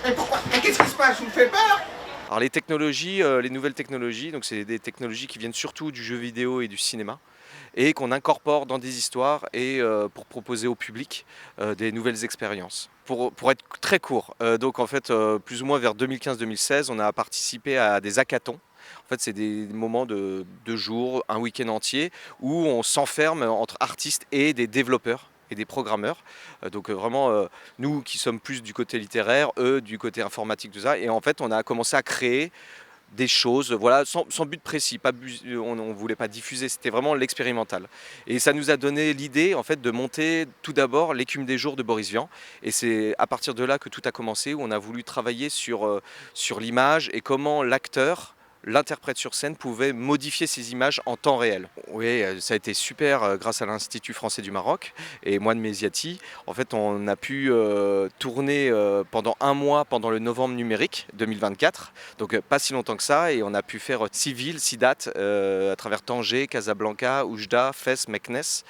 Mais qu'est-ce qui se passe? Vous me faites peur? Alors les technologies, les nouvelles technologies, donc c'est des technologies qui viennent surtout du jeu vidéo et du cinéma et qu'on incorpore dans des histoires et pour proposer au public des nouvelles expériences. Pour être très court, donc en fait plus ou moins vers 2015-2016, on a participé à des hackathons. En fait, c'est des moments de 2 jours, un week-end entier, où on s'enferme entre artistes et des développeurs et des programmeurs. Donc vraiment, nous qui sommes plus du côté littéraire, eux du côté informatique, tout ça. Et en fait, on a commencé à créer des choses, voilà, sans but précis, on ne voulait pas diffuser, c'était vraiment l'expérimental. Et ça nous a donné l'idée en fait de monter tout d'abord l'écume des jours de Boris Vian. Et c'est à partir de là que tout a commencé, où on a voulu travailler sur l'image et comment l'interprète sur scène pouvait modifier ces images en temps réel. Oui, ça a été super grâce à l'Institut français du Maroc et Moine Méziati. En fait, on a pu tourner pendant un mois pendant le novembre numérique 2024, donc pas si longtemps que ça, et on a pu faire 6 villes, 6 dates à travers Tanger, Casablanca, Oujda, Fès, Meknès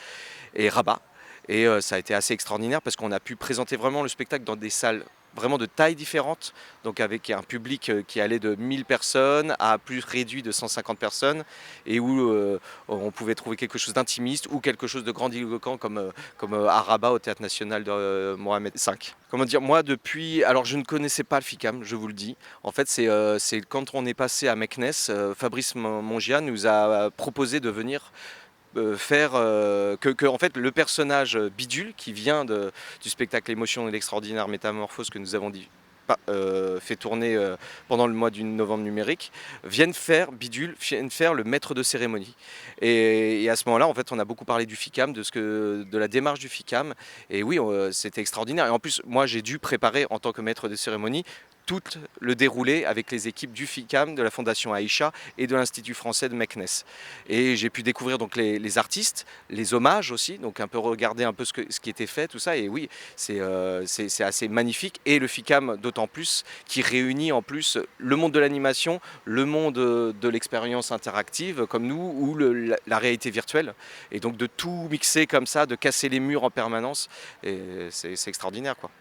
et Rabat. Et ça a été assez extraordinaire parce qu'on a pu présenter vraiment le spectacle dans des salles vraiment de tailles différentes, donc avec un public qui allait de 1000 personnes à plus réduit de 150 personnes, et où on pouvait trouver quelque chose d'intimiste ou quelque chose de grandiloquent comme à Rabat au Théâtre National de Mohamed V. Comment dire, moi depuis, alors je ne connaissais pas le FICAM, je vous le dis. En fait, c'est quand on est passé à Meknès, Fabrice Mongia nous a proposé de venir faire que en fait le personnage Bidule qui vient du spectacle Émotion et l'extraordinaire métamorphose que nous avons fait tourner pendant le mois du novembre numérique, viennent faire le maître de cérémonie. Et à ce moment-là, en fait, on a beaucoup parlé du FICAM, de la démarche du FICAM. Et oui, c'était extraordinaire. Et en plus, moi, j'ai dû préparer en tant que maître de cérémonie tout le déroulé avec les équipes du FICAM, de la Fondation Aïcha et de l'Institut français de Meknès. Et j'ai pu découvrir donc les artistes, les hommages aussi, donc un peu regarder un peu ce qui était fait, tout ça. Et oui, c'est assez magnifique. Et le FICAM d'autant plus, qui réunit en plus le monde de l'animation, le monde de l'expérience interactive comme nous, ou la réalité virtuelle. Et donc de tout mixer comme ça, de casser les murs en permanence, et c'est extraordinaire, quoi.